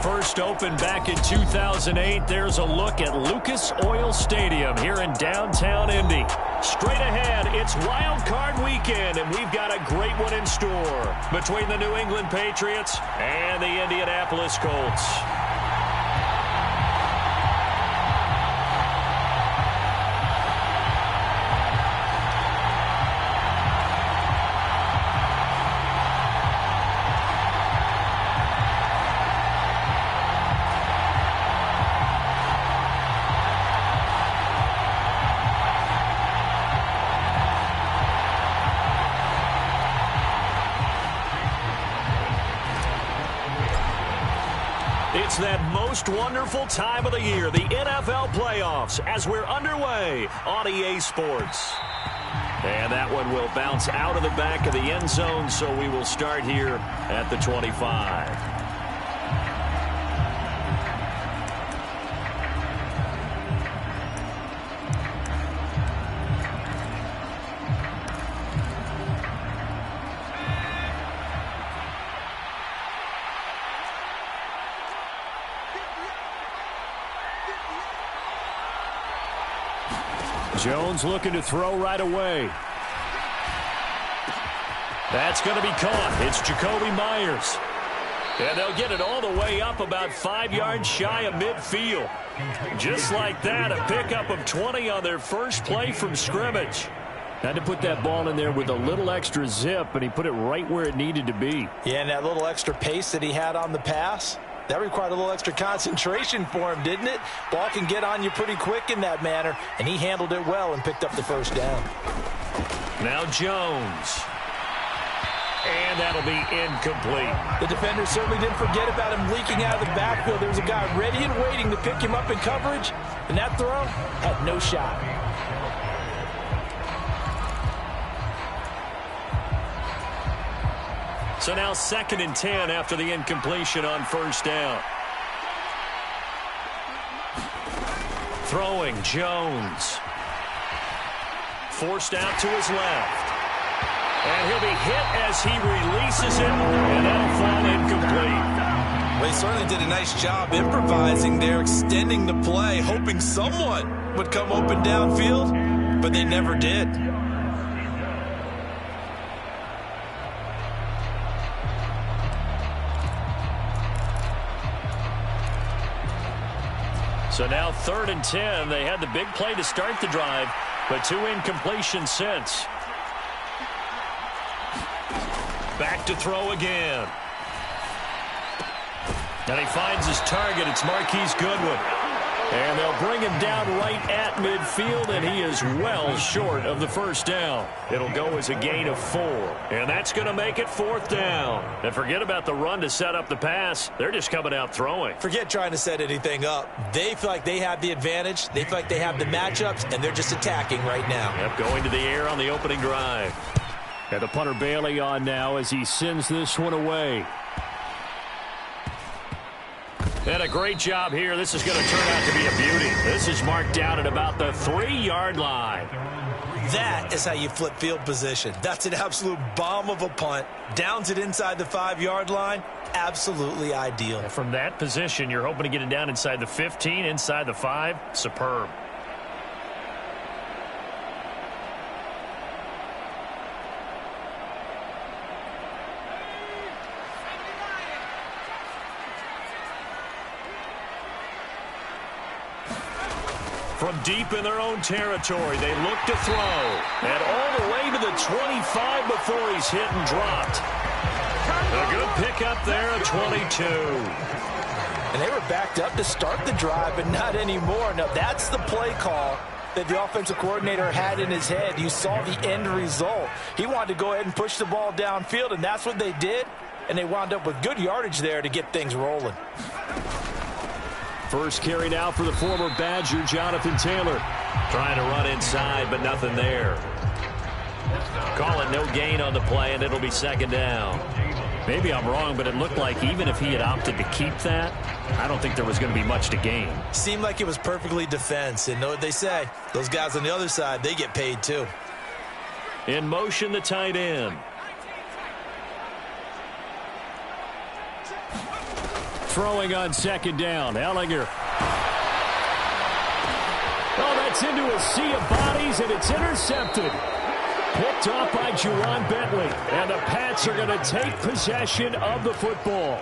first opened back in 2008, there's a look at Lucas Oil Stadium here in downtown Indy. Straight ahead, it's Wildcard weekend, and we've got a great one in store between the New England Patriots and the Indianapolis Colts. It's that most wonderful time of the year, the NFL playoffs, as we're underway on EA Sports. And that one will bounce out of the back of the end zone, so we will start here at the 25. Jones looking to throw right away. That's going to be caught. It's Jacoby Myers. And they'll get it all the way up about 5 yards shy of midfield. Just like that, a pickup of 20 on their first play from scrimmage. Had to put that ball in there with a little extra zip, and he put it right where it needed to be. Yeah, and that little extra pace that he had on the pass, that required a little extra concentration for him, didn't it? Ball can get on you pretty quick in that manner, and he handled it well and picked up the first down. Now Jones. And that'll be incomplete. The defender certainly didn't forget about him leaking out of the backfield. There was a guy ready and waiting to pick him up in coverage, and that throw had no shot. So now 2nd and 10 after the incompletion on first down. Throwing, Jones. Forced out to his left. And he'll be hit as he releases it, and that'll fall incomplete. Well, he certainly did a nice job improvising there, extending the play, hoping someone would come open downfield, but they never did. So now 3rd and 10. They had the big play to start the drive, but 2 incompletions since. Back to throw again. And he finds his target. It's Marquise Goodwin. And they'll bring him down right at midfield, and he is well short of the first down. It'll go as a gain of 4. And that's going to make it 4th down. And forget about the run to set up the pass. They're just coming out throwing. Forget trying to set anything up. They feel like they have the advantage. They feel like they have the matchups, and they're just attacking right now. Yep, going to the air on the opening drive. And the punter Bailey on now as he sends this one away. And a great job here. This is going to turn out to be a beauty. This is marked down at about the 3-yard line. That is how you flip field position. That's an absolute bomb of a punt. Downs it inside the 5-yard line. Absolutely ideal. And from that position, you're hoping to get it down inside the 15, inside the 5. Superb. From deep in their own territory, they look to throw. And all the way to the 25 before he's hit and dropped. A good pickup there at 22. And they were backed up to start the drive, but not anymore. Now, that's the play call that the offensive coordinator had in his head. You saw the end result. He wanted to go ahead and push the ball downfield, and that's what they did. And they wound up with good yardage there to get things rolling. First carry now for the former Badger, Jonathan Taylor. Trying to run inside, but nothing there. Call it no gain on the play, and it'll be 2nd down. Maybe I'm wrong, but it looked like even if he had opted to keep that, I don't think there was going to be much to gain. Seemed like it was perfectly defense, and know what they say. Those guys on the other side, they get paid too. In motion, the tight end. throwing on second down. Ellinger. Oh, that's into a sea of bodies, and it's intercepted. Picked off by Juwan Bentley. And the Pats are going to take possession of the football.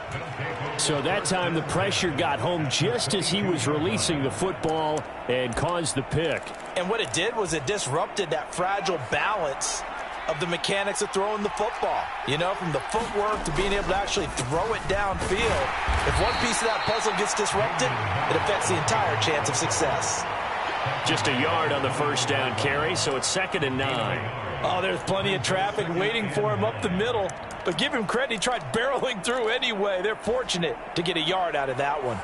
So that time the pressure got home just as he was releasing the football and caused the pick. And what it did was it disrupted that fragile balance of the mechanics of throwing the football. You know, from the footwork to being able to actually throw it downfield. If one piece of that puzzle gets disrupted, it affects the entire chance of success. Just a yard on the first down carry, so it's 2nd and 9. Oh, there's plenty of traffic waiting for him up the middle. But give him credit, he tried barreling through anyway. They're fortunate to get a yard out of that one.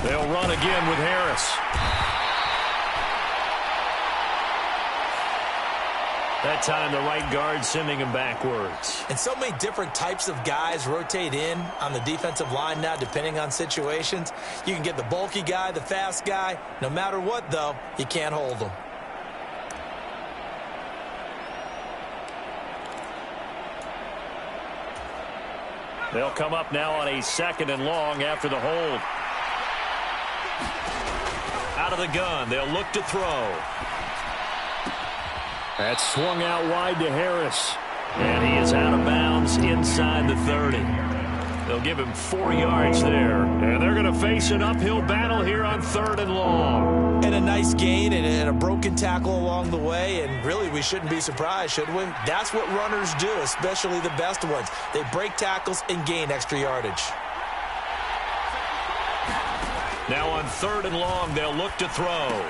They'll run again with Harris. That time the right guard sending him backwards. And so many different types of guys rotate in on the defensive line now depending on situations. You can get the bulky guy, the fast guy. No matter what, though, you can't hold them. They'll come up now on a 2nd and long after the hold. Out of the gun, they'll look to throw. That's swung out wide to Harris. And he is out of bounds inside the 30. They'll give him 4 yards there. And they're going to face an uphill battle here on 3rd and long. And a nice gain and a broken tackle along the way. And really, we shouldn't be surprised, should we? That's what runners do, especially the best ones. They break tackles and gain extra yardage. Now on 3rd and long, they'll look to throw.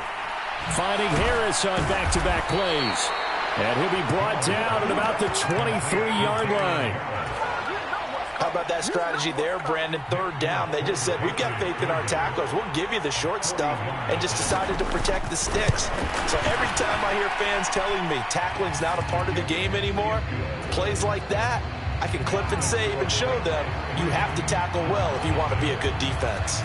Finding Harris on back-to-back plays. And he'll be brought down at about the 23-yard line. How about that strategy there, Brandon? 3rd down. They just said, we've got faith in our tacklers. We'll give you the short stuff, and just decided to protect the sticks. So every time I hear fans telling me tackling's not a part of the game anymore, plays like that, I can clip and save and show them you have to tackle well if you want to be a good defense.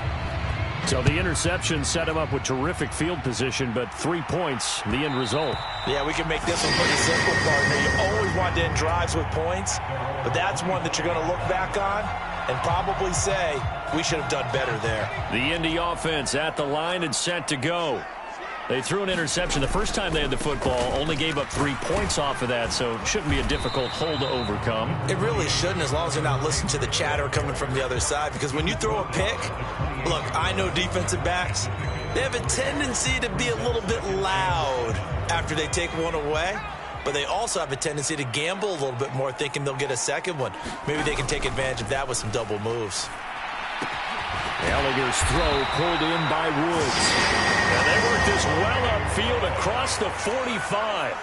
So the interception set him up with terrific field position, but 3 points, the end result. Yeah, we can make this one pretty simple, partner. You always want to end drives with points, but that's one that you're going to look back on and probably say, we should have done better there. The Indy offense at the line and set to go. They threw an interception the first time they had the football, only gave up 3 points off of that, so it shouldn't be a difficult hole to overcome. It really shouldn't, as long as they're not listening to the chatter coming from the other side, because when you throw a pick, look, I know defensive backs, they have a tendency to be a little bit loud after they take one away, but they also have a tendency to gamble a little bit more, thinking they'll get a second one. Maybe they can take advantage of that with some double moves. Ellinger's throw pulled in by Woods. And they work this well upfield across the 45.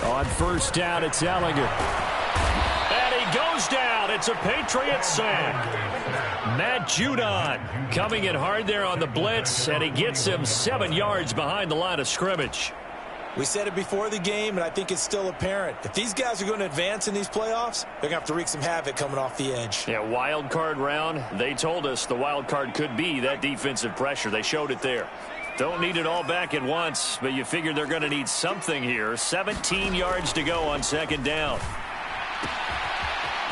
On 1st down, it's Ellinger. And he goes down. It's a Patriots sack. Matt Judon coming in hard there on the blitz, and he gets him 7 yards behind the line of scrimmage. We said it before the game, and I think it's still apparent. If these guys are going to advance in these playoffs, they're going to have to wreak some havoc coming off the edge. Yeah, wild card round. They told us the wild card could be that defensive pressure. They showed it there. Don't need it all back at once, but you figure they're going to need something here. 17 yards to go on 2nd down.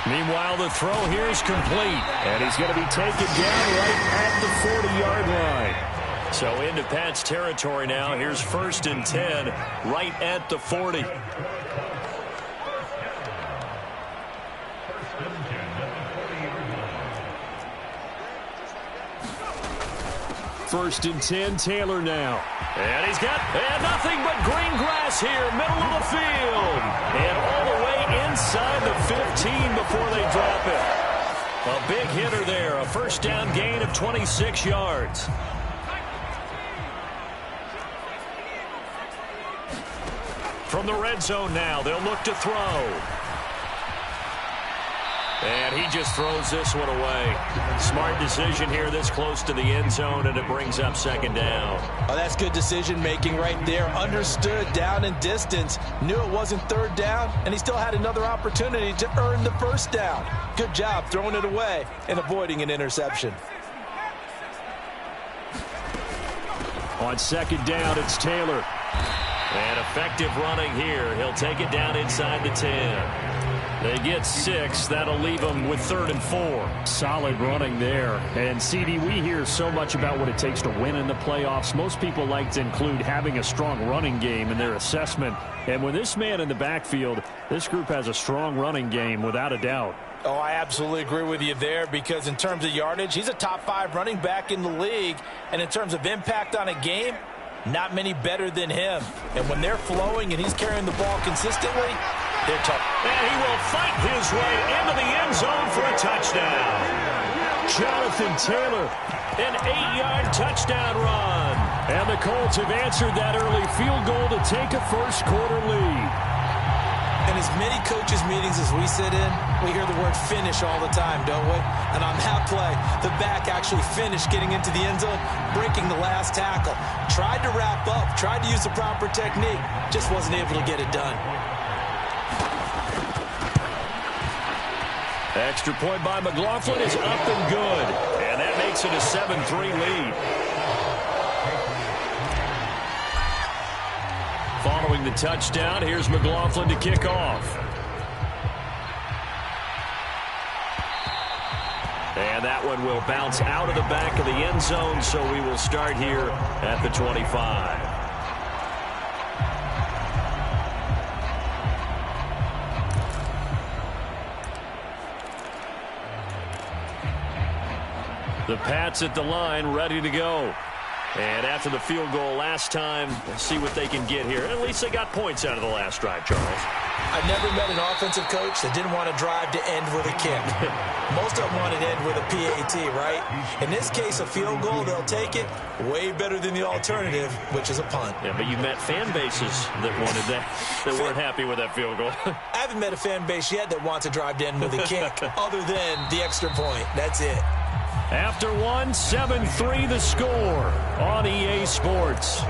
Meanwhile, the throw here is complete, and he's going to be taken down right at the 40-yard line. So into Pat's territory now. Here's 1st and 10 right at the 40. First and 10, Taylor now. And he's got nothing but green grass here, middle of the field. And all the way inside the 15 before they drop it. A big hitter there, a 1st down gain of 26 yards. From the red zone now, they'll look to throw. And he just throws this one away. Smart decision here this close to the end zone, and it brings up 2nd down. Oh, that's good decision-making right there. Understood down and distance. Knew it wasn't 3rd down, and he still had another opportunity to earn the 1st down. Good job throwing it away and avoiding an interception. On second down, it's Taylor. And effective running here. He'll take it down inside the 10. They get 6. That'll leave them with 3rd and 4. Solid running there. And, CD, we hear so much about what it takes to win in the playoffs. Most people like to include having a strong running game in their assessment. And with this man in the backfield, this group has a strong running game without a doubt. Oh, I absolutely agree with you there, because in terms of yardage, he's a top 5 running back in the league. And in terms of impact on a game, not many better than him. And when they're flowing and he's carrying the ball consistently, they're tough. And he will fight his way into the end zone for a touchdown. Jonathan Taylor, an 8-yard touchdown run. And the Colts have answered that early field goal to take a first-quarter lead. In as many coaches' meetings as we sit in, we hear the word finish all the time, don't we? And on that play, the back actually finished getting into the end zone, breaking the last tackle. Tried to wrap up, tried to use the proper technique, just wasn't able to get it done. Extra point by McLaughlin is up and good. And that makes it a 7-3 lead. Following the touchdown, here's McLaughlin to kick off. And that one will bounce out of the back of the end zone, so we will start here at the 25. The Pats at the line, ready to go. And after the field goal last time, we'll see what they can get here. At least they got points out of the last drive, Charles. I've never met an offensive coach that didn't want to drive to end with a kick. Most of them wanted to end with a PAT, right? In this case, a field goal, they'll take it. Way better than the alternative, which is a punt. Yeah, but you met fan bases that wanted that, that weren't happy with that field goal. I haven't met a fan base yet that wants to drive to end with a kick, other than the extra point. That's it. After one, 7-3 the score on EA Sports.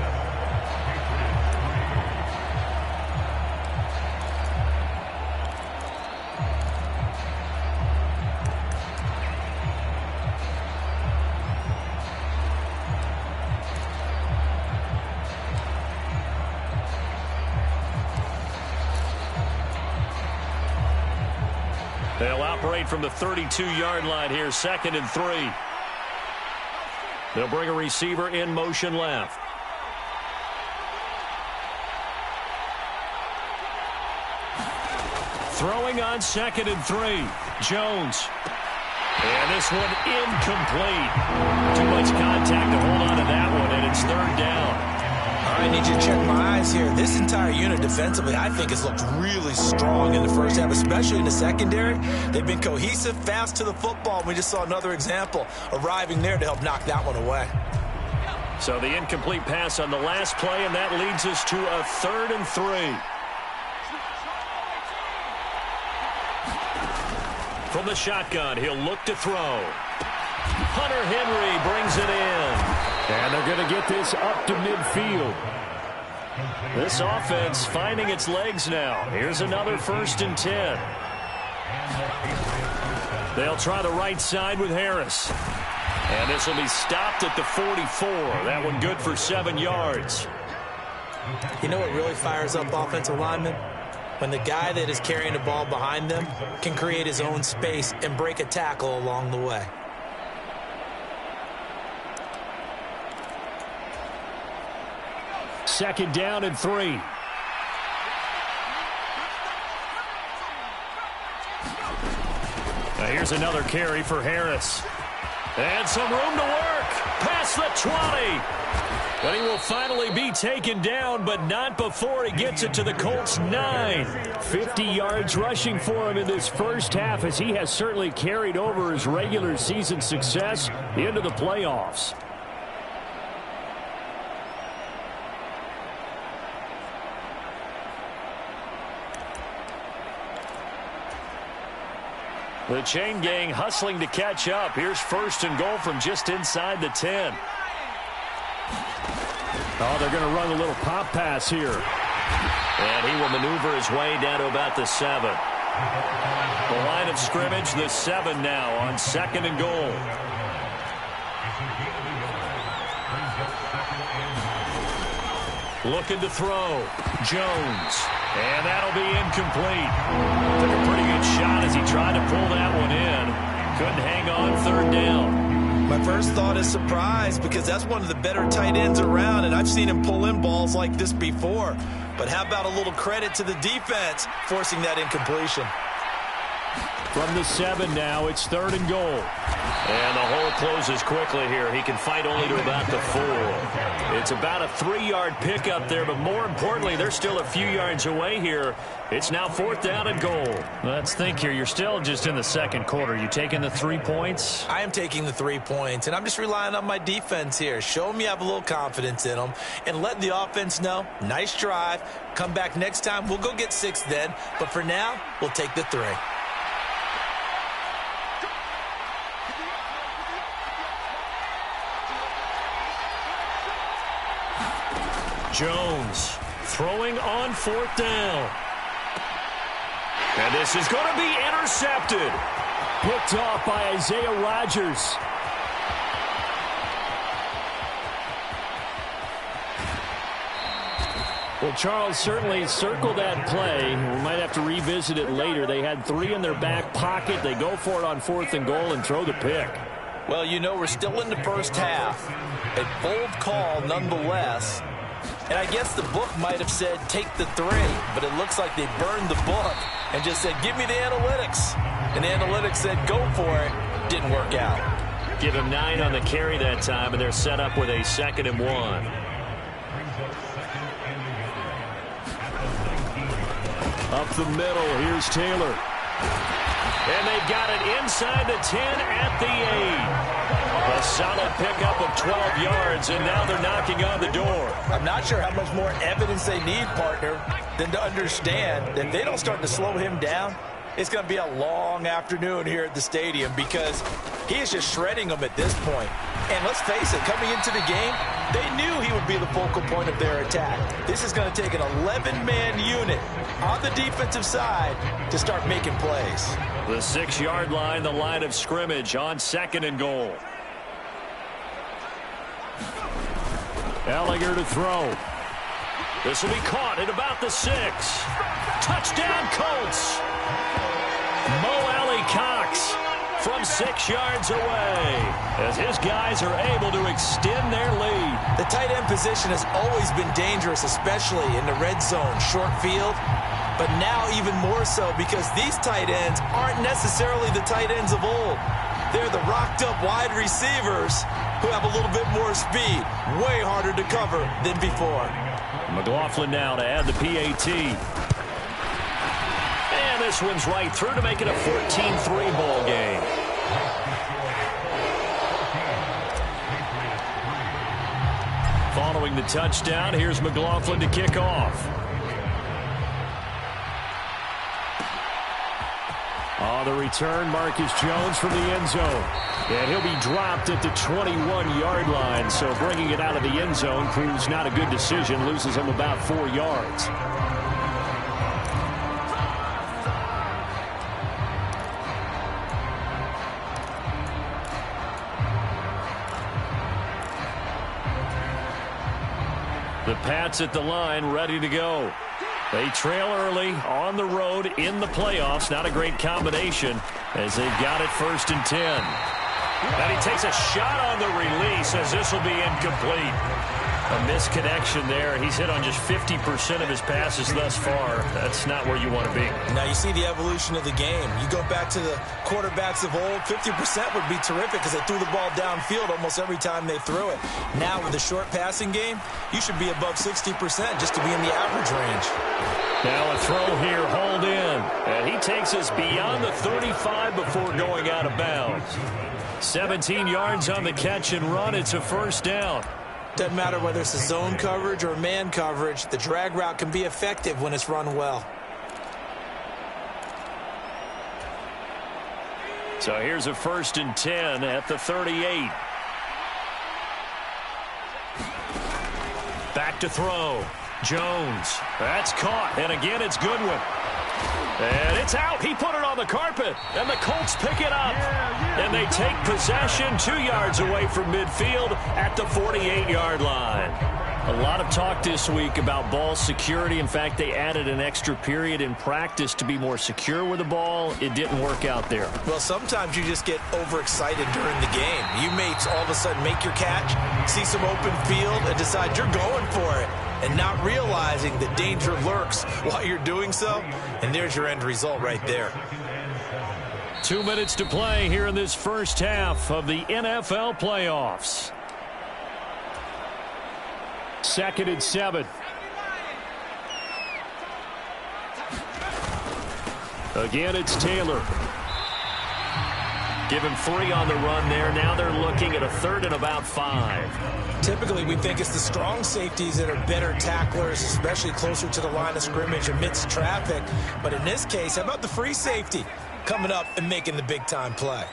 They'll operate from the 32-yard line here, 2nd and 3. They'll bring a receiver in motion left. Throwing on 2nd and 3. Jones. And this one incomplete. Too much contact to hold on to that one, and it's 3rd down. I need you to check my eyes here. This entire unit defensively, I think, has looked really strong in the first half, especially in the secondary. They've been cohesive, fast to the football. We just saw another example arriving there to help knock that one away. So the incomplete pass on the last play, and that leads us to a 3rd and 3. From the shotgun, he'll look to throw. Hunter Henry brings it in. And they're going to get this up to midfield. This offense finding its legs now. Here's another 1st and 10. They'll try the right side with Harris. And this will be stopped at the 44. That one good for 7 yards. You know what really fires up offensive linemen? When the guy that is carrying the ball behind them can create his own space and break a tackle along the way. Second down and 3. Now here's another carry for Harris. And some room to work. Past the 20. But he will finally be taken down, but not before he gets it to the Colts' 9. 50 yards rushing for him in this first half, as he has certainly carried over his regular season success into the playoffs. The chain gang hustling to catch up. Here's 1st and goal from just inside the 10. Oh, they're going to run a little pop pass here. And he will maneuver his way down to about the 7. The line of scrimmage, the 7 now on 2nd and goal. Looking to throw. Jones. And that'll be incomplete. Took a pretty good shot as he tried to pull that one in. Couldn't hang on third down. My first thought is surprise because that's one of the better tight ends around, and I've seen him pull in balls like this before. But how about a little credit to the defense forcing that incompletion? From the 7 now, it's 3rd and goal. And the hole closes quickly here. He can fight only to about the 4. It's about a 3-yard pickup there, but more importantly, they're still a few yards away here. It's now 4th down and goal. Let's think here. You're still just in the second quarter. You taking the 3 points? I am taking the 3 points, and I'm just relying on my defense here. Show them you have a little confidence in them, and let the offense know, nice drive. Come back next time. We'll go get 6 then, but for now, we'll take the 3. Jones throwing on 4th down. And this is going to be intercepted. Picked off by Isaiah Rodgers. Well, Charles certainly circled that play. We might have to revisit it later. They had 3 in their back pocket. They go for it on 4th and goal and throw the pick. Well, you know, we're still in the first half. A bold call nonetheless. And I guess the book might have said take the 3, but it looks like they burned the book and just said give me the analytics. And the analytics said go for it. Didn't work out. Give him 9 on the carry that time, and they're set up with a 2nd and 1. Up the middle, here's Taylor. And they've got it inside the 10 at the 8. A solid pickup of 12 yards, and now they're knocking on the door. I'm not sure how much more evidence they need, partner, than to understand that if they don't start to slow him down, it's going to be a long afternoon here at the stadium because he is just shredding them at this point. And let's face it, coming into the game, they knew he would be the focal point of their attack. This is going to take an 11-man unit on the defensive side to start making plays. The 6-yard line, the line of scrimmage on 2nd and goal. Ellinger to throw. This will be caught at about the 6. Touchdown, Colts. Mo Alley Cox from 6 yards away as his guys are able to extend their lead. The tight end position has always been dangerous, especially in the red zone, short field. But now even more so because these tight ends aren't necessarily the tight ends of old. They're the rocked-up wide receivers who have a little bit more speed. Way harder to cover than before. McLaughlin now to add the PAT. And this one's right through to make it a 14-3 ball game. Following the touchdown, here's McLaughlin to kick off. On the return, Marcus Jones from the end zone. And he'll be dropped at the 21-yard line. So bringing it out of the end zone proves not a good decision. Loses him about 4 yards. The Pats at the line, ready to go. They trail early on the road in the playoffs. Not a great combination as they've got it 1st and 10. And he takes a shot on the release as this will be incomplete. A misconnection there. He's hit on just 50% of his passes thus far. That's not where you want to be. Now you see the evolution of the game. You go back to the quarterbacks of old, 50% would be terrific because they threw the ball downfield almost every time they threw it. Now with the short passing game, you should be above 60% just to be in the average range. Now a throw here, hauled in. And he takes us beyond the 35 before going out of bounds. 17 yards on the catch and run. It's a 1st down. Doesn't matter whether it's a zone coverage or man coverage. The drag route can be effective when it's run well. So here's a 1st and 10 at the 38. Back to throw. Jones. That's caught. And again, it's Goodwin. And it's out. He put it on the carpet. And the Colts pick it up. And they take possession 2 yards away from midfield at the 48-yard line. A lot of talk this week about ball security. In fact, they added an extra period in practice to be more secure with the ball. It didn't work out there. Well, sometimes you just get overexcited during the game. You may all of a sudden make your catch, see some open field, and decide you're going for it, and not realizing the danger lurks while you're doing so. And there's your end result right there. 2 minutes to play here in this first half of the NFL playoffs. 2nd and 7. Again, it's Taylor. Give him 3 on the run there. Now they're looking at a 3rd and about 5. Typically, we think it's the strong safeties that are better tacklers, especially closer to the line of scrimmage amidst traffic. But in this case, how about the free safety coming up and making the big-time play?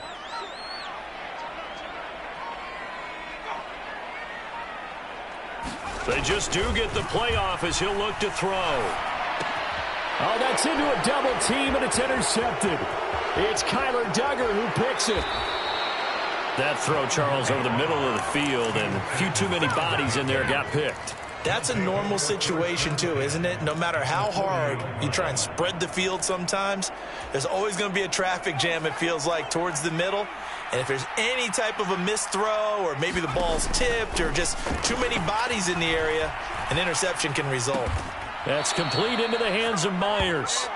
They just do get the playoff as he'll look to throw. Oh, that's into a double team, and it's intercepted. It's Kyler Duggar who picks it. That throw, Charles, over the middle of the field, and a few too many bodies in there got picked. That's a normal situation, too, isn't it? No matter how hard you try and spread the field sometimes, there's always going to be a traffic jam, it feels like, towards the middle. And if there's any type of a missed throw or maybe the ball's tipped or just too many bodies in the area, an interception can result. That's complete into the hands of Myers.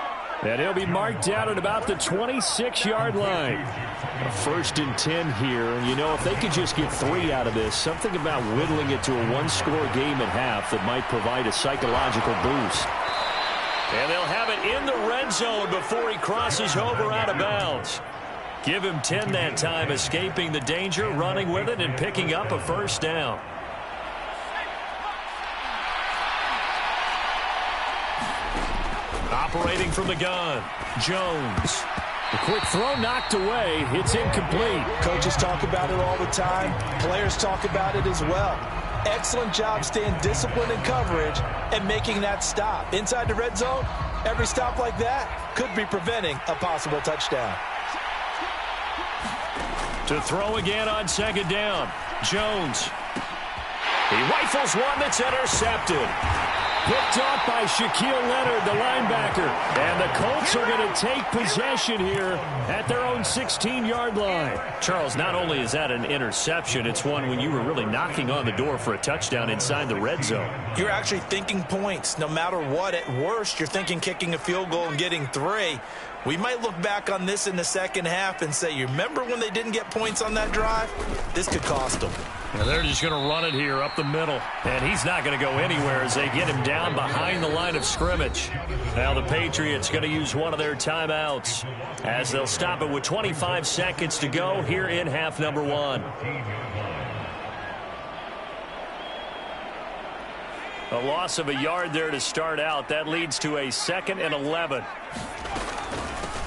And he'll be marked down at about the 26-yard line. A 1st and 10 here. And, you know, if they could just get 3 out of this, something about whittling it to a one-score game at half that might provide a psychological boost. And they'll have it in the red zone before he crosses over out of bounds. Give him 10 that time, escaping the danger, running with it, and picking up a 1st down. Operating from the gun, Jones. The quick throw knocked away. It's incomplete. Coaches talk about it all the time. Players talk about it as well. Excellent job staying disciplined in coverage and making that stop. Inside the red zone, every stop like that could be preventing a possible touchdown. To throw again on 2nd down, Jones. He rifles one that's intercepted. Picked off by Shaquille Leonard, the linebacker. And the Colts are going to take possession here at their own 16-yard line. Charles, not only is that an interception, it's one when you were really knocking on the door for a touchdown inside the red zone. You're actually thinking points. No matter what, at worst, you're thinking kicking a field goal and getting 3. We might look back on this in the second half and say, you remember when they didn't get points on that drive? This could cost them. And they're just going to run it here up the middle. And he's not going to go anywhere as they get him down behind the line of scrimmage. Now the Patriots going to use one of their timeouts as they'll stop it with 25 seconds to go here in half number 1. A loss of a yard there to start out. That leads to a 2nd and 11.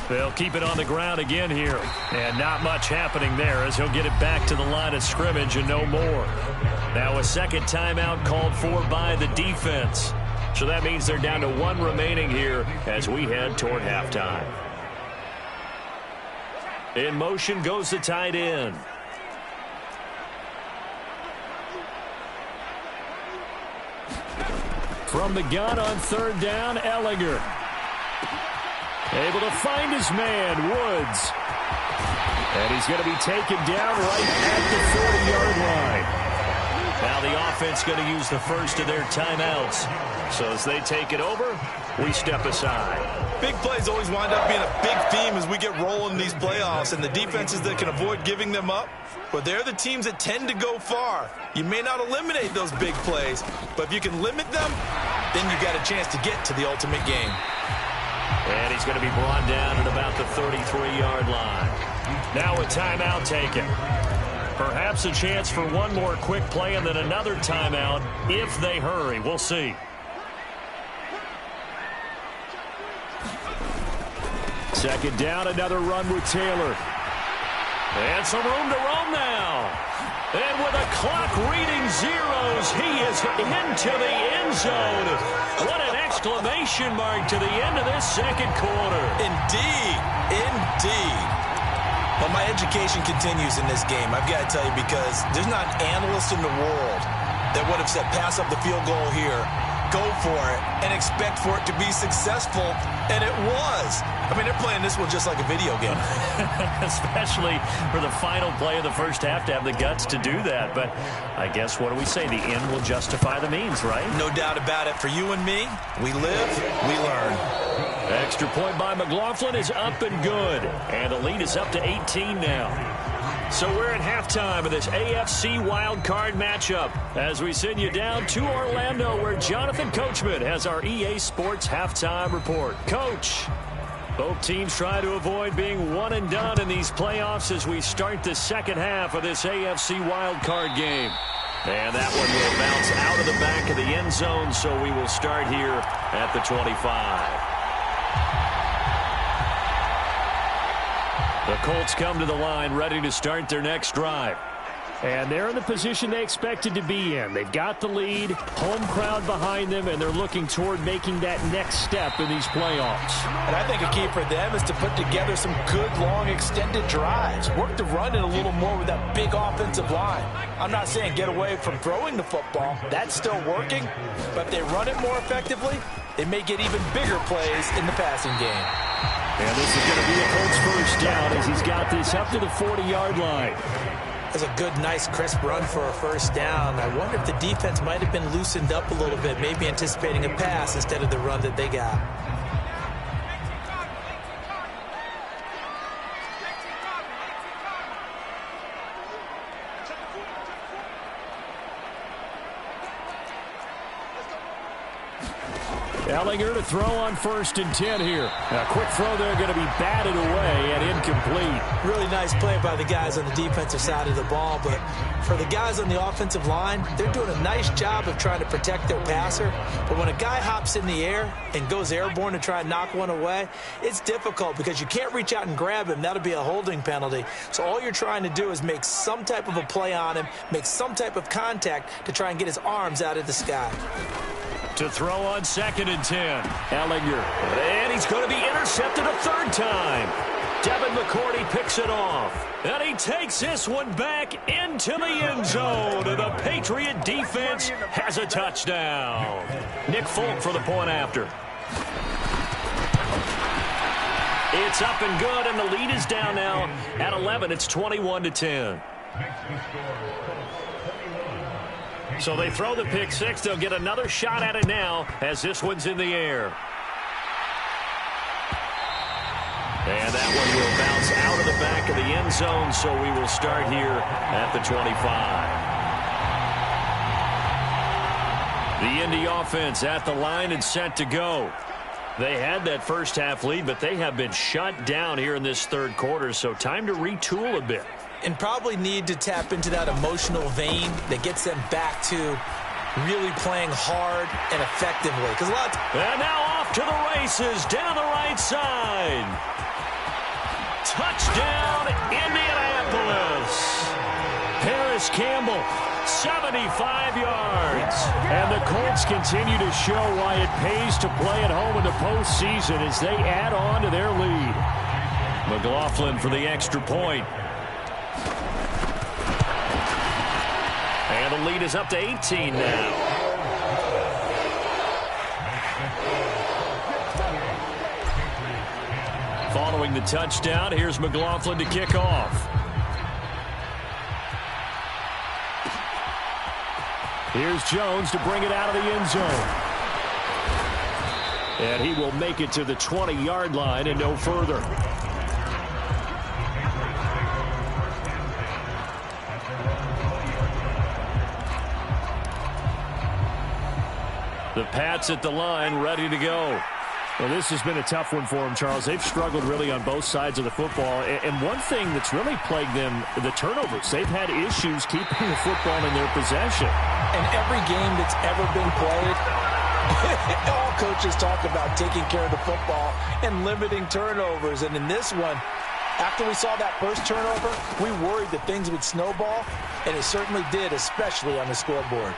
They'll keep it on the ground again here. And not much happening there as he'll get it back to the line of scrimmage and no more. Now a 2nd timeout called for by the defense. So that means they're down to 1 remaining here as we head toward halftime. In motion goes the tight end. From the gun on 3rd down, Ellinger. Able to find his man, Woods. And he's going to be taken down right at the 40-yard line. Now the offense going to use the first of their timeouts. So as they take it over, we step aside. Big plays always wind up being a big theme as we get rolling these playoffs, and the defenses that can avoid giving them up, but they're the teams that tend to go far. You may not eliminate those big plays, but if you can limit them, then you got a chance to get to the ultimate game. And he's going to be brought down at about the 33-yard line. Now a timeout taken. Perhaps a chance for one more quick play and then another timeout if they hurry. We'll see. Second down, another run with Taylor. And some room to roam now. And with a clock reading zeros, he is into the end zone. What an exclamation mark to the end of this second quarter. Indeed. Indeed. But my education continues in this game, I've got to tell you, because there's not an analyst in the world that would have said pass up the field goal here, go for it, and expect for it to be successful, and it was. I mean, they're playing this one just like a video game. Especially for the final play of the first half to have the guts to do that. But I guess, what do we say? The end will justify the means, right? No doubt about it. For you and me, we live, we learn. Extra point by McLaughlin is up and good. And the lead is up to 18 now. So we're at halftime of this AFC Wildcard matchup as we send you down to Orlando, where Jonathan Coachman has our EA Sports halftime report. Coach, both teams try to avoid being one and done in these playoffs as we start the second half of this AFC Wildcard game. And that one will bounce out of the back of the end zone, so we will start here at the 25. The Colts come to the line ready to start their next drive. And they're in the position they expected to be in. They've got the lead, home crowd behind them, and they're looking toward making that next step in these playoffs. And I think a key for them is to put together some good, long, extended drives. Work the run in a little more with that big offensive line. I'm not saying get away from throwing the football. That's still working. But if they run it more effectively, they may get even bigger plays in the passing game. And this is going to be a Colts first down as he's got this up to the 40-yard line. That's a good, nice, crisp run for a first down. I wonder if the defense might have been loosened up a little bit, maybe anticipating a pass instead of the run that they got. Ellinger to throw on 1st and 10 here. A quick throw there, going to be batted away and incomplete. Really nice play by the guys on the defensive side of the ball, but for the guys on the offensive line, they're doing a nice job of trying to protect their passer. But when a guy hops in the air and goes airborne to try and knock one away, it's difficult because you can't reach out and grab him. That'll be a holding penalty. So all you're trying to do is make some type of a play on him, make some type of contact to try and get his arms out of the sky. To throw on 2nd and 10. Ellinger. And he's going to be intercepted a third time. Devin McCourty picks it off. And he takes this one back into the end zone. And the Patriot defense has a touchdown. Nick Folk for the point after. It's up and good, and the lead is down now at 11. It's 21-10. So they throw the pick six. They'll get another shot at it now as this one's in the air. And that one will bounce out of the back of the end zone, so we will start here at the 25. The Indy offense at the line and set to go. They had that first half lead, but they have been shut down here in this third quarter, so time to retool a bit. And probably need to tap into that emotional vein that gets them back to really playing hard and effectively. Because a lot. And now off to the races down the right side. Touchdown, Indianapolis. Paris Campbell, 75 yards. And the Colts continue to show why it pays to play at home in the postseason as they add on to their lead. McLaughlin for the extra point. And the lead is up to 18 now. Following the touchdown, here's McLaughlin to kick off. Here's Jones to bring it out of the end zone. And he will make it to the 20-yard line and no further. The Pats at the line, ready to go. Well, this has been a tough one for them, Charles. They've struggled really on both sides of the football. And one thing that's really plagued them, the turnovers. They've had issues keeping the football in their possession. And every game that's ever been played, all coaches talk about taking care of the football and limiting turnovers. And in this one, After we saw that first turnover, we worried that things would snowball, and it certainly did, especially on the scoreboard.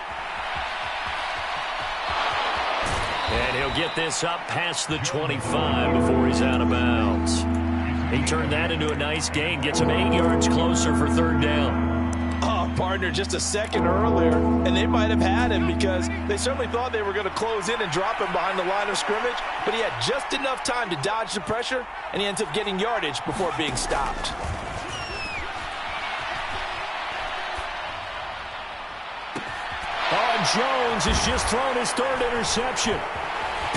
And he'll get this up past the 25 before he's out of bounds. He turned that into a nice gain, gets him 8 yards closer for third down. Oh, partner, just a second earlier, and they might have had him because they certainly thought they were going to close in and drop him behind the line of scrimmage, but he had just enough time to dodge the pressure, and he ends up getting yardage before being stopped. Jones has just thrown his third interception.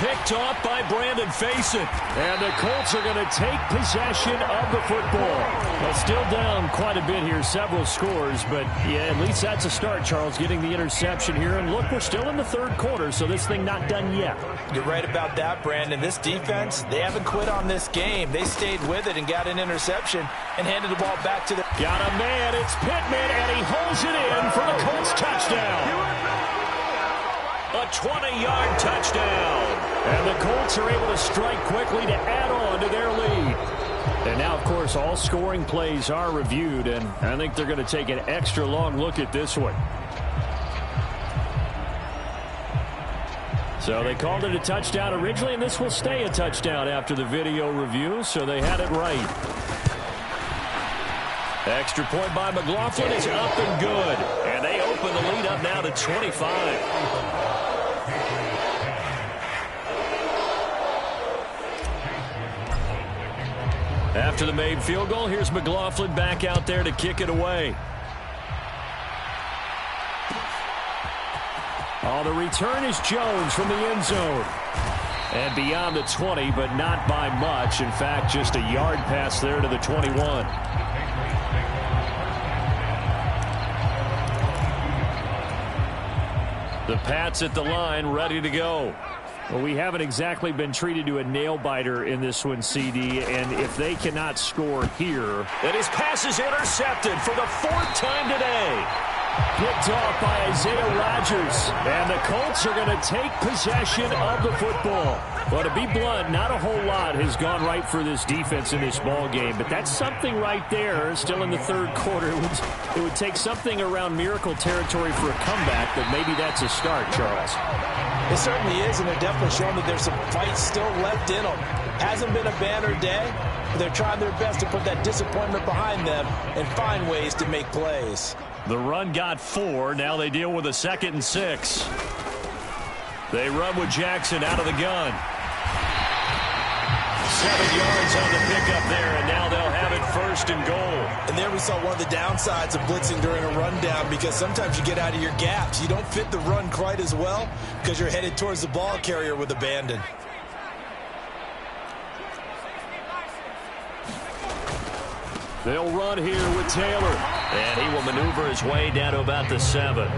Picked off by Brandon Faison. And the Colts are going to take possession of the football. Well, still down quite a bit here, several scores, but yeah, at least that's a start, Charles, getting the interception here. And look, we're still in the third quarter, so this thing not done yet. You're right about that, Brandon. This defense, they haven't quit on this game. They stayed with it and got an interception and handed the ball back to the... Got a man, it's Pittman, and he holds it in for the Colts touchdown. A 20-yard touchdown. And the Colts are able to strike quickly to add on to their lead. And now, of course, all scoring plays are reviewed, and I think they're going to take an extra long look at this one. So they called it a touchdown originally, and this will stay a touchdown after the video review, so they had it right. Extra point by McLaughlin is up and good. And they open the lead up now to 25. After the made field goal, here's McLaughlin back out there to kick it away. Oh, the return is Jones from the end zone. And beyond the 20, but not by much. In fact, just a yard pass there to the 21. The Pats at the line, ready to go. Well, we haven't exactly been treated to a nail-biter in this one, CD, and if they cannot score here... And his pass is intercepted for the fourth time today. Picked off by Isaiah Rodgers, and the Colts are going to take possession of the football. Well, to be blunt, not a whole lot has gone right for this defense in this ball game, but that's something right there. Still in the third quarter, it would take something around miracle territory for a comeback, but maybe that's a start, Charles. It certainly is, and they're definitely showing that there's some fight still left in them. Hasn't been a banner day, but they're trying their best to put that disappointment behind them and find ways to make plays. The run got 4. Now they deal with a 2nd and 6. They run with Jackson out of the gun. 7 yards on the pickup there, and now they'll have it 1st and goal. And there we saw one of the downsides of blitzing during a rundown, because sometimes you get out of your gaps. You don't fit the run quite as well because you're headed towards the ball carrier with abandon. They'll run here with Taylor. And he will maneuver his way down to about the 7.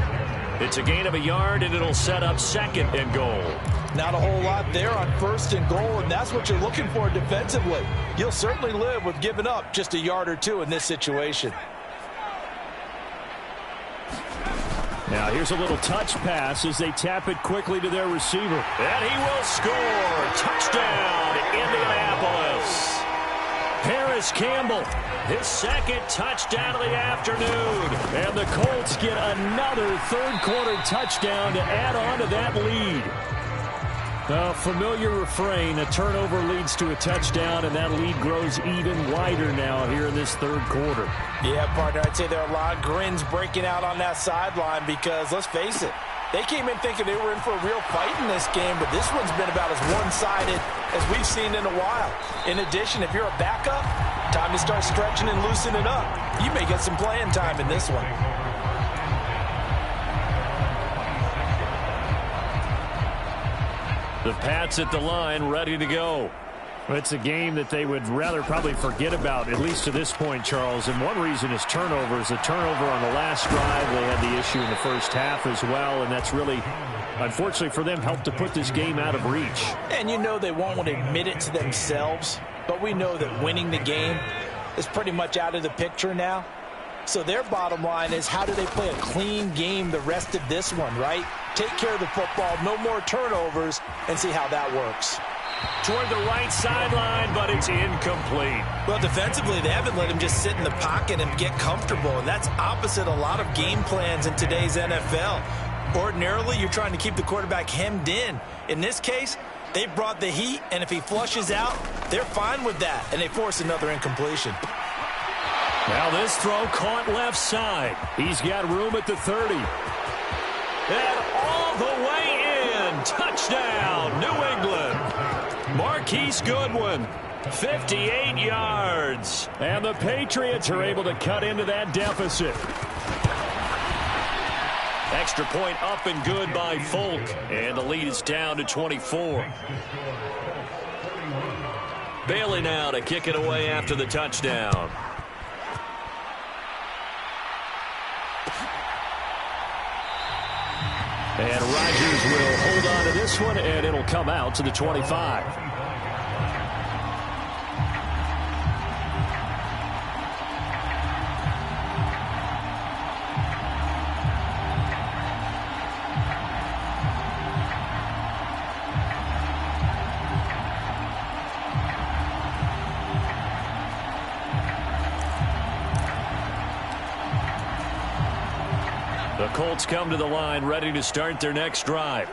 It's a gain of a yard, and it'll set up 2nd and goal. Not a whole lot there on 1st and goal, and that's what you're looking for defensively. You'll certainly live with giving up just a yard or 2 in this situation. Now here's a little touch pass as they tap it quickly to their receiver. And he will score. Touchdown, Indianapolis. Harris Campbell, his 2nd touchdown of the afternoon. And the Colts get another third-quarter touchdown to add on to that lead. A familiar refrain, a turnover leads to a touchdown, and that lead grows even wider now here in this third quarter. Yeah, partner, I'd say there are a lot of grins breaking out on that sideline because, let's face it, they came in thinking they were in for a real fight in this game, but this one's been about as one-sided as we've seen in a while. In addition, if you're a backup, time to start stretching and loosening up. You may get some playing time in this one. The Pats at the line, ready to go. It's a game that they would rather probably forget about, at least to this point, Charles. And one reason is turnovers. A turnover on the last drive. They had the issue in the first half as well, and that's really, unfortunately for them, helped to put this game out of reach. And you know they won't want to admit it to themselves, but we know that winning the game is pretty much out of the picture now. So their bottom line is, how do they play a clean game the rest of this one, right? Take care of the football, no more turnovers, and see how that works. Toward the right sideline, but it's incomplete. Well, defensively, they haven't let him just sit in the pocket and get comfortable, and that's opposite a lot of game plans in today's NFL. Ordinarily, you're trying to keep the quarterback hemmed in. In this case, they brought the heat, and if he flushes out, they're fine with that, and they force another incompletion. Now this throw caught left side. He's got room at the 30. And all the way in. Touchdown, New England. Marquise Goodwin, 58 yards. And the Patriots are able to cut into that deficit. Extra point up and good by Folk. And the lead is down to 24. Bailey now to kick it away after the touchdown. And Rodgers will hold on to this one, and it'll come out to the 25. The Colts come to the line ready to start their next drive.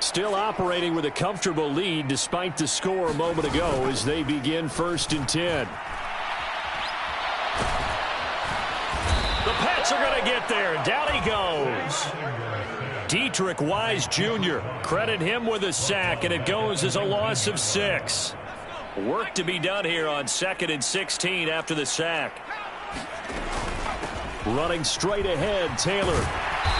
Still operating with a comfortable lead despite the score a moment ago as they begin 1st and 10. The Pats are going to get there. Down he goes. Dietrich Wise Jr. Credit him with a sack, and it goes as a loss of 6. Work to be done here on 2nd and 16 after the sack. Running straight ahead, Taylor.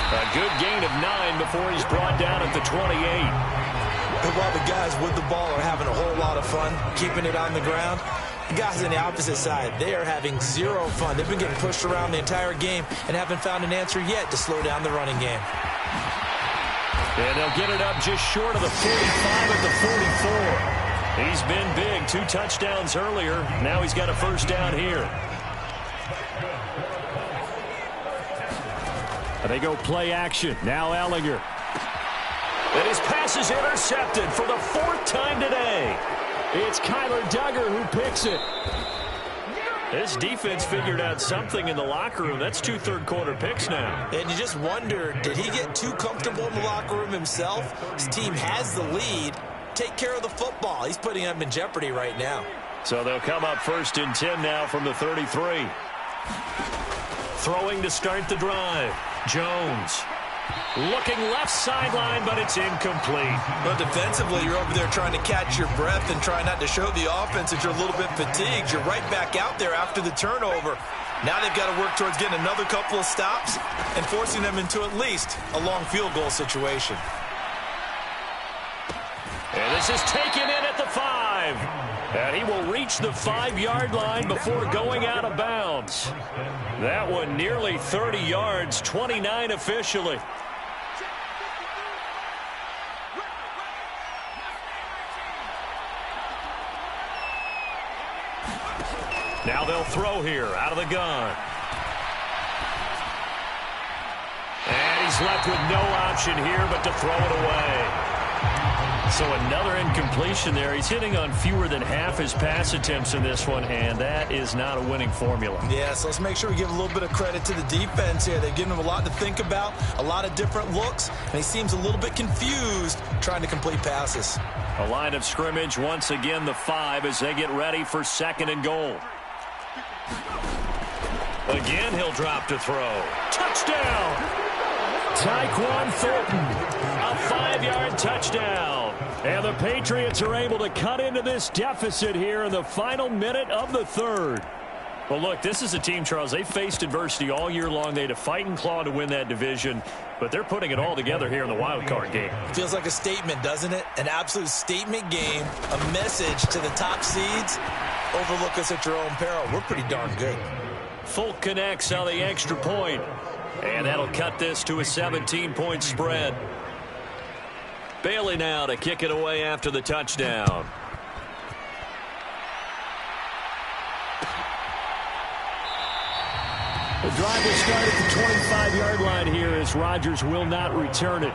A good gain of 9 before he's brought down at the 28. And while the guys with the ball are having a whole lot of fun keeping it on the ground, the guys on the opposite side, they are having zero fun. They've been getting pushed around the entire game and haven't found an answer yet to slow down the running game. And they'll get it up just short of the 45 at the 44. He's been big. 2 touchdowns earlier. Now he's got a first down here. And they go play action. Now Ellinger. And his pass is intercepted for the 4th time today. It's Kyler Duggar who picks it. This defense figured out something in the locker room. That's 2 third-quarter picks now. And you just wonder, did he get too comfortable in the locker room himself? His team has the lead. Take care of the football. He's putting them in jeopardy right now. So they'll come up 1st and 10 now from the 33. Throwing to start the drive. Jones. Looking left sideline, but it's incomplete. But defensively, you're over there trying to catch your breath and try not to show the offense that you're a little bit fatigued. You're right back out there after the turnover. Now they've got to work towards getting another couple of stops and forcing them into at least a long field goal situation. And this is taken in at the 5. And he will reach the 5-yard line before going out of bounds. That one nearly 30 yards, 29 officially. Now they'll throw here out of the gun. And he's left with no option here but to throw it away. So another incompletion there. He's hitting on fewer than half his pass attempts in this one, and that is not a winning formula. Yeah, so let's make sure we give a little bit of credit to the defense here. They've given him a lot to think about, a lot of different looks, and he seems a little bit confused trying to complete passes. A line of scrimmage, once again the 5 as they get ready for 2nd and goal. Again, he'll drop to throw. Touchdown! Tyquan Thornton, a 5-yard touchdown. And the Patriots are able to cut into this deficit here in the final minute of the 3rd. Well, look, this is a team, Charles, they faced adversity all year long. They had to fight and claw to win that division, but they're putting it all together here in the wild card game. Feels like a statement, doesn't it? An absolute statement game, a message to the top seeds. Overlook us at your own peril. We're pretty darn good. Folk connects on the extra point. And that'll cut this to a 17-point spread. Bailey now to kick it away after the touchdown. The drive will start at the 25-yard line here as Rodgers will not return it.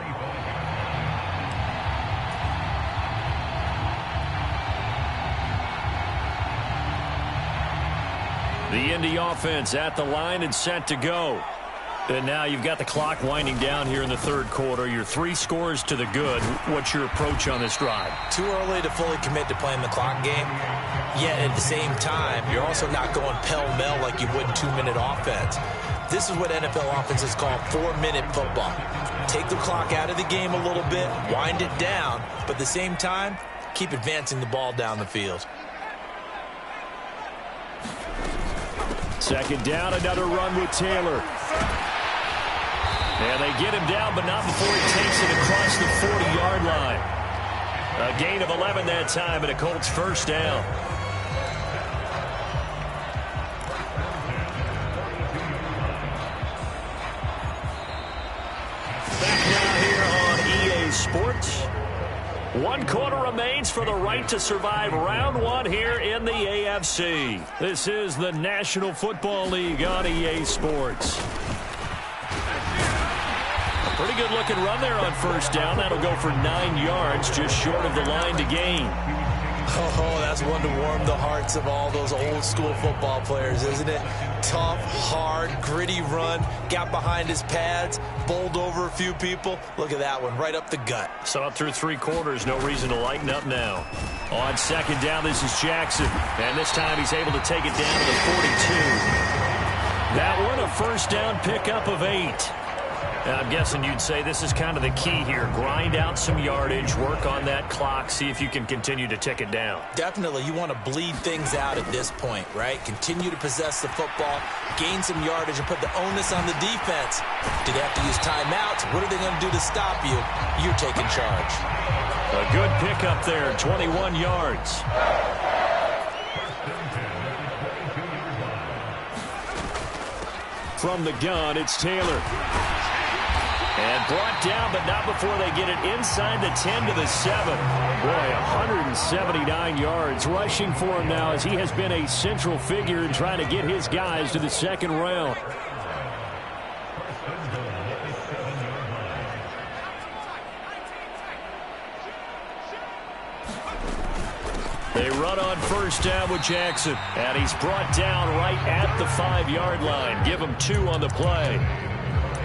The Indy offense at the line and set to go. And now you've got the clock winding down here in the third quarter. You're 3 scores to the good. What's your approach on this drive? Too early to fully commit to playing the clock game. Yet at the same time, you're also not going pell-mell like you would in 2-minute offense. This is what NFL offenses call 4-minute football. Take the clock out of the game a little bit, wind it down, but at the same time, keep advancing the ball down the field. Second down, another run with Taylor. And they get him down, but not before he takes it across the 40-yard line. A gain of 11 that time, and a Colts first down. Back now here on EA Sports. 1 quarter remains for the right to survive round 1 here in the AFC. This is the National Football League on EA Sports. Pretty good looking run there on first down. That'll go for 9 yards, just short of the line to gain. Oh, that's one to warm the hearts of all those old school football players, isn't it? Tough, hard, gritty run. Got behind his pads, bowled over a few people. Look at that one, right up the gut. So up through 3 quarters, no reason to lighten up now. On second down, this is Jackson. And this time he's able to take it down to the 42. That one, a first down pickup of 8. I'm guessing you'd say this is kind of the key here. Grind out some yardage, work on that clock, see if you can continue to tick it down. Definitely, you want to bleed things out at this point, right? Continue to possess the football, gain some yardage, and put the onus on the defense. Do they have to use timeouts? What are they going to do to stop you? You're taking charge. A good pickup there, 21 yards. From the gun, it's Taylor. And brought down, but not before they get it inside the 10 to the 7. Boy, 179 yards rushing for him now as he has been a central figure in trying to get his guys to the second round. They run on first down with Jackson. And he's brought down right at the 5-yard line. Give him 2 on the play.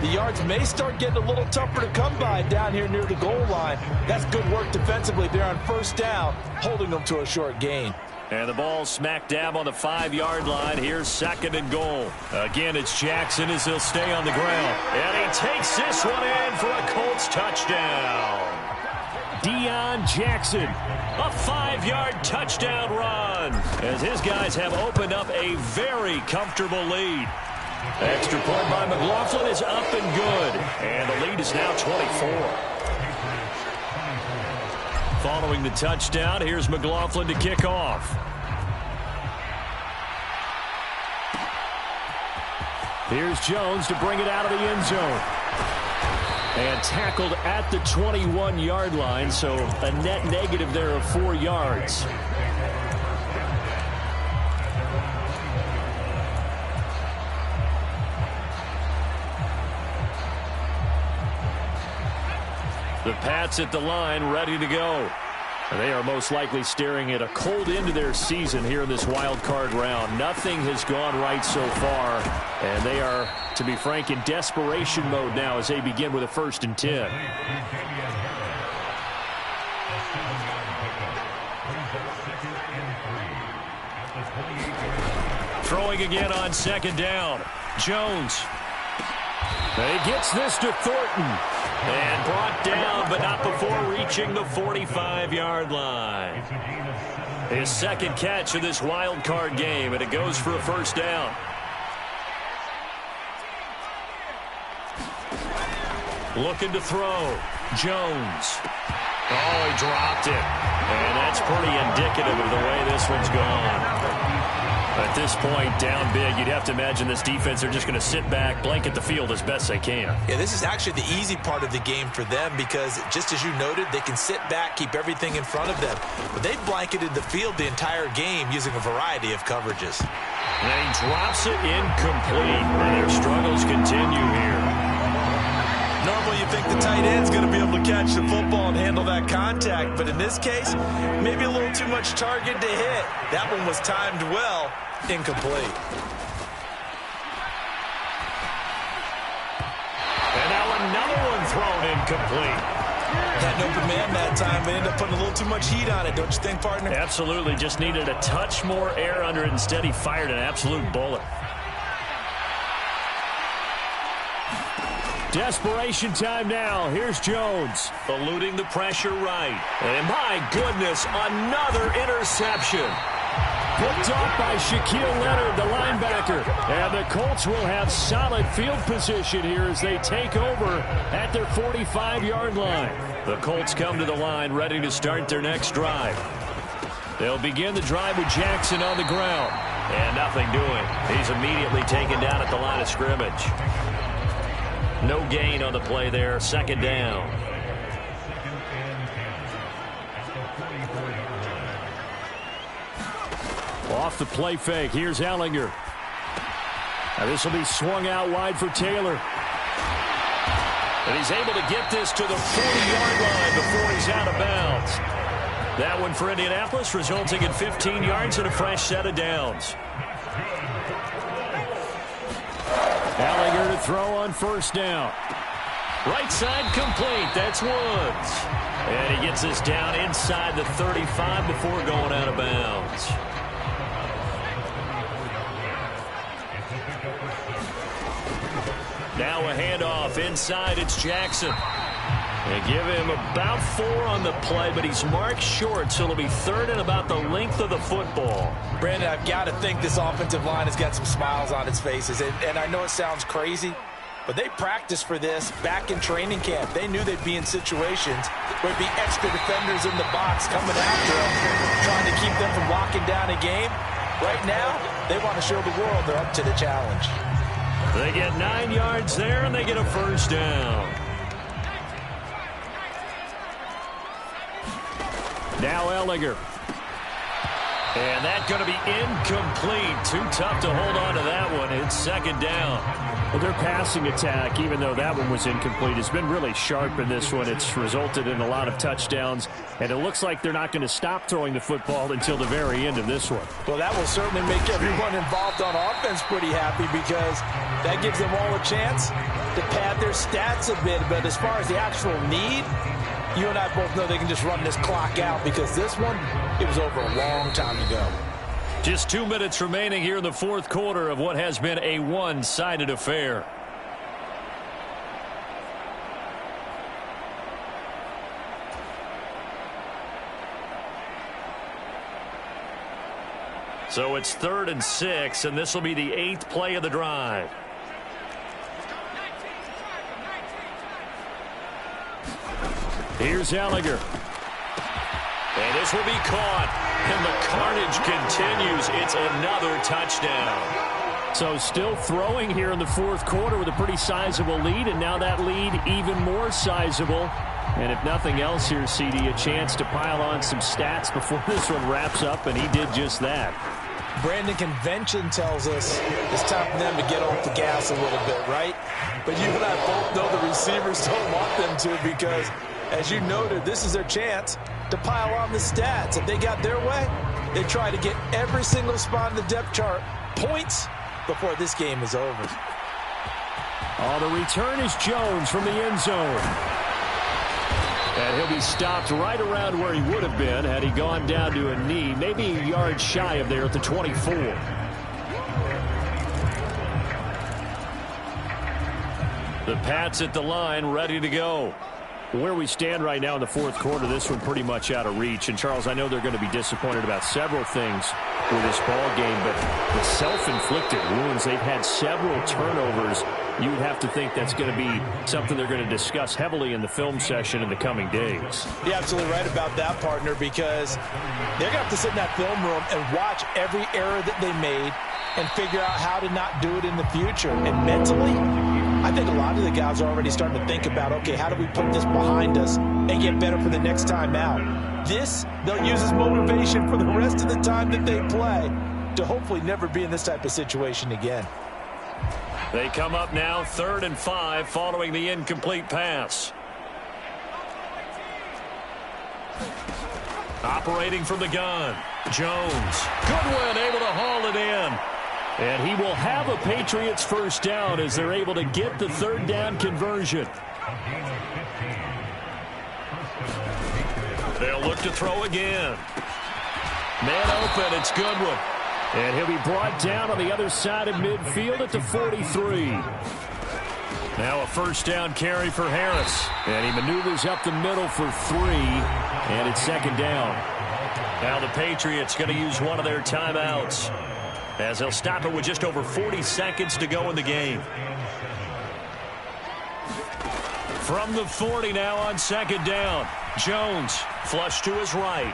The yards may start getting a little tougher to come by down here near the goal line. That's good work defensively there on first down, holding them to a short gain. And the ball smack dab on the 5-yard line. Here's second and goal. Again, it's Jackson as he'll stay on the ground. And he takes this one in for a Colts touchdown. Deion Jackson, a 5-yard touchdown run as his guys have opened up a very comfortable lead. Extra point by McLaughlin is up and good. And the lead is now 24. Following the touchdown, here's McLaughlin to kick off. Here's Jones to bring it out of the end zone. And tackled at the 21-yard line, so a net negative there of 4 yards. The Pats at the line, ready to go. And they are most likely staring at a cold end to their season here in this wild card round. Nothing has gone right so far, and they are, to be frank, in desperation mode now as they begin with a 1st and 10. Throwing again on second down. Jones. He gets this to Thornton. And brought down, but not before reaching the 45-yard line. His second catch of this wild card game, and it goes for a first down. Looking to throw. Jones. Oh, he dropped it. And that's pretty indicative of the way this one's gone. At this point, down big, you'd have to imagine this defense are just going to sit back, blanket the field as best they can. Yeah, this is actually the easy part of the game for them because, just as you noted, they can sit back, keep everything in front of them. But they've blanketed the field the entire game using a variety of coverages. And he drops it incomplete, and their struggles continue here. Normally you think the tight end's going to be able to catch the football and handle that contact, but in this case, maybe a little too much target to hit. That one was timed well, incomplete. thrown incomplete. Had an open man that time, but ended up putting a little too much heat on it, don't you think, partner? Absolutely. Just needed a touch more air under it. Instead, he fired an absolute bullet. Desperation time now. Here's Jones. Eluding the pressure right. And my goodness, another interception. Picked off by Shaquille Leonard, the linebacker. And the Colts will have solid field position here as they take over at their 45-yard line. The Colts come to the line ready to start their next drive. They'll begin the drive with Jackson on the ground. And nothing doing. He's immediately taken down at the line of scrimmage. No gain on the play there. Second down. Off the play fake. Here's Ellinger. Now this will be swung out wide for Taylor. And he's able to get this to the 40-yard line before he's out of bounds. That one for Indianapolis, resulting in 15 yards and a fresh set of downs. Ellinger to throw on first down. Right side complete. That's Woods. And he gets this down inside the 35 before going out of bounds. Now a handoff inside. It's Jackson. They give him about 4 on the play, but he's marked short, so it'll be third and about the length of the football. Brandon, I've got to think this offensive line has got some smiles on its faces. And I know it sounds crazy, but they practiced for this back in training camp. They knew they'd be in situations where there'd be extra defenders in the box coming after them, trying to keep them from locking down a game. Right now, they want to show the world they're up to the challenge. They get 9 yards there, and they get a first down. Now Ellinger. And that's going to be incomplete. Too tough to hold on to that one. It's second down. Well, their passing attack, even though that one was incomplete, has been really sharp in this one. It's resulted in a lot of touchdowns, and it looks like they're not going to stop throwing the football until the very end of this one. Well, that will certainly make everyone involved on offense pretty happy because that gives them all a chance to pad their stats a bit. But as far as the actual need, you and I both know they can just run this clock out because this one, it was over a long time ago. Just 2 minutes remaining here in the fourth quarter of what has been a one-sided affair. So it's 3rd and 6, and this will be the 8th play of the drive. Here's Ellinger. And this will be caught. And the carnage continues. It's another touchdown. So still throwing here in the fourth quarter with a pretty sizable lead. And now that lead even more sizable. And if nothing else here, CD, a chance to pile on some stats before this one wraps up. And he did just that. Brandon, convention tells us it's time for them to get off the gas a little bit, right? But you and I both know the receivers don't want them to because, as you noted, this is their chance to pile on the stats. If they got their way, they try to get every single spot in the depth chart points before this game is over. Oh, the return is Jones from the end zone. And he'll be stopped right around where he would have been had he gone down to a knee, maybe a yard shy of there at the 24. The Pats at the line, ready to go. Where we stand right now in the fourth quarter, this one pretty much out of reach. And, Charles, I know they're going to be disappointed about several things with this ball game, but the self-inflicted wounds, they've had several turnovers. You would have to think that's going to be something they're going to discuss heavily in the film session in the coming days. You're absolutely right about that, partner, because they're going to have to sit in that film room and watch every error that they made and figure out how to not do it in the future. And mentally, I think a lot of the guys are already starting to think about, okay, how do we put this behind us and get better for the next time out? This, they'll use as motivation for the rest of the time that they play to hopefully never be in this type of situation again. They come up now 3rd and 5 following the incomplete pass. Operating from the gun, Jones. Goodwin able to haul it in. And he will have a Patriots first down as they're able to get the 3rd down conversion. They'll look to throw again. Man open, it's Goodwin. And he'll be brought down on the other side of midfield at the 43. Now a first down carry for Harris. And he maneuvers up the middle for 3. And it's second down. Now the Patriots going to use one of their timeouts, as they'll stop it with just over 40 seconds to go in the game. From the 40 now on second down. Jones flush to his right.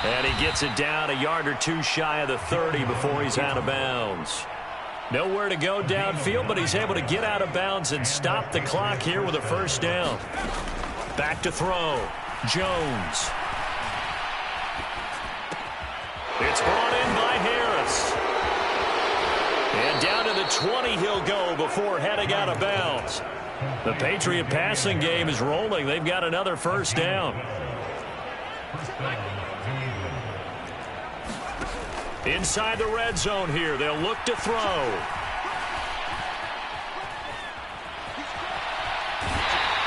And he gets it down a yard or two shy of the 30 before he's out of bounds. Nowhere to go downfield, but he's able to get out of bounds and stop the clock here with a first down. Back to throw. Jones. It's brought in by Harris. And down to the 20 he'll go before heading out of bounds. The Patriot passing game is rolling. They've got another first down. Inside the red zone here. They'll look to throw.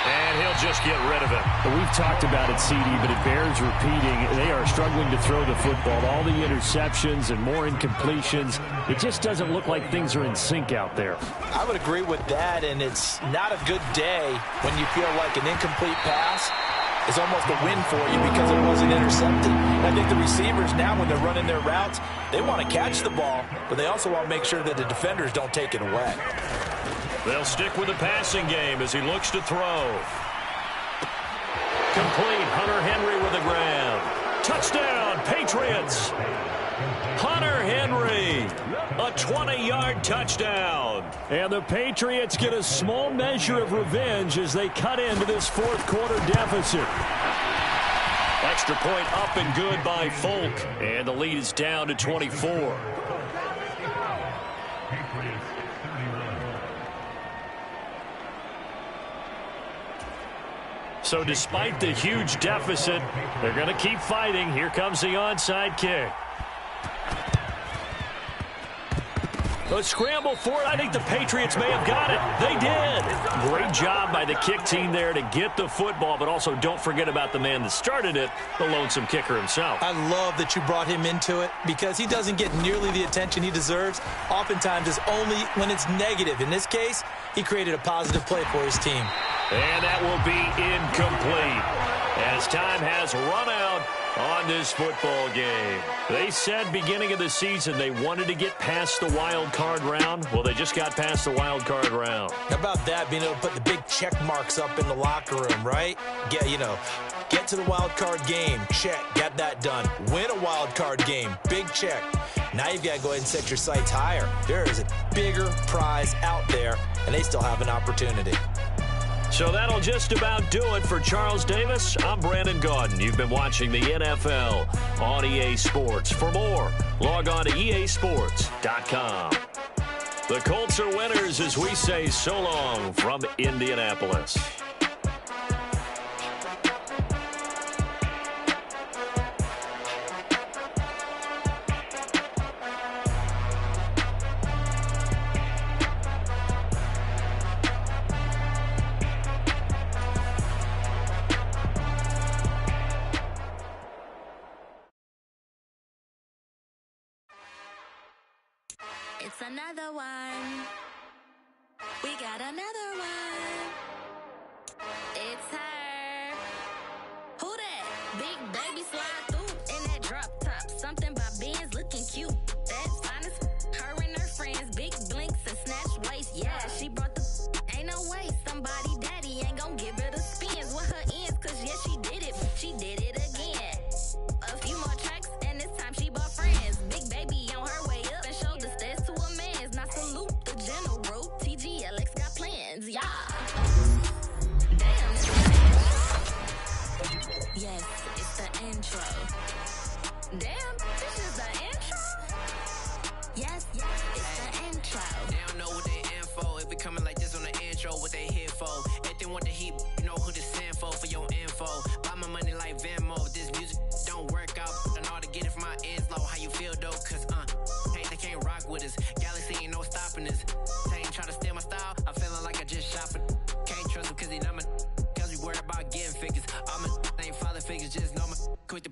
And he'll just get rid of it. We've talked about it, CD, but it bears repeating. They are struggling to throw the football. All the interceptions and more incompletions. It just doesn't look like things are in sync out there. I would agree with that, and it's not a good day when you feel like an incomplete pass is almost a win for you because it wasn't intercepted. I think the receivers now, when they're running their routes, they want to catch the ball, but they also want to make sure that the defenders don't take it away. They'll stick with the passing game as he looks to throw. Complete. Hunter Henry with the grab. Touchdown, Patriots. Hunter Henry, a 20-yard touchdown. And the Patriots get a small measure of revenge as they cut into this fourth-quarter deficit. Extra point up and good by Folk. And the lead is down to 24. So despite the huge deficit, they're going to keep fighting. Here comes the onside kick. A scramble for it. I think the Patriots may have got it. They did. Great job by the kick team there to get the football, but also don't forget about the man that started it, the lonesome kicker himself. I love that you brought him into it because he doesn't get nearly the attention he deserves. Oftentimes it's only when it's negative. In this case, he created a positive play for his team. And that will be incomplete as time has run out on this football game. They said beginning of the season they wanted to get past the wild card round. Well, they just got past the wild card round. How about that, being able to put the big check marks up in the locker room, right? Get to the wild card game. Check. Got that done. Win a wild card game. Big check. Now you've got to go ahead and set your sights higher. There is a bigger prize out there, and they still have an opportunity. So that'll just about do it for Charles Davis. I'm Brandon Gaudin. You've been watching the NFL on EA Sports. For more, log on to easports.com. The Colts are winners as we say so long from Indianapolis. It's another one. We got another one. It's her. Who that? Big baby slide through in that drop top. Something by Benz looking cute. That's honest. Her and her friends, big blinks and snatch waist. Yeah, she brought the ain't no way. Somebody daddy ain't gonna give her the spins with her ends. Cause yeah, she did it, but she did it again. A few more tracks and this time she bought friends. Big baby on her way up and showed the stairs to a man's. Now salute the general. TGLX got plans, yeah. Damn, this is the intro. Yes, it's the intro. Damn, this is the intro. Yes, it's the intro. They don't know what they in for. If we coming like this on the intro, what they here for? If they want the heat, you know who to send for your info. Buy my money like Venmo. If this music don't work out, I know how to get it from my ends low. How you feel though? Cause hey, they can't rock with us. Galaxy ain't no stopping us. They ain't try to steal my style.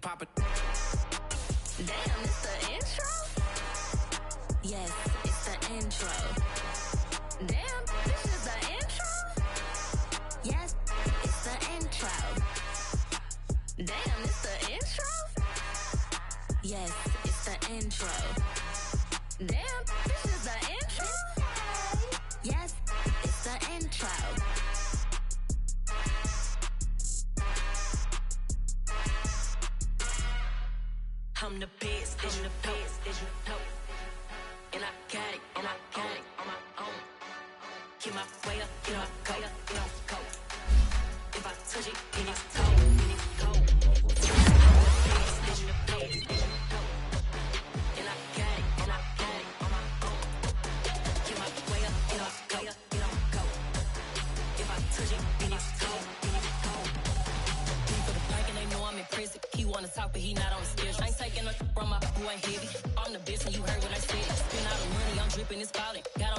pop it. Damn, it's the intro? Yes, it's the intro. Damn, this is the intro? Yes, it's the intro. Damn, it's the intro? Yes, it's the intro. Damn, this is the intro? Yes, it's the intro. I'm the best, I'm the best, as you know. And I got it, on my own. Get my way up, get my go, go. If I touch it, then it's go. I'm the best, as you know. And I got it, on my own. Get my way up, get my go. If I touch it, then it's go. For the park and they know I'm in prison. He wanna talk, but he not on the schedule. I ain't taking no from my boy heavy. I'm the best, and you heard what I said. Spend all the money, I'm dripping, it's falling. Got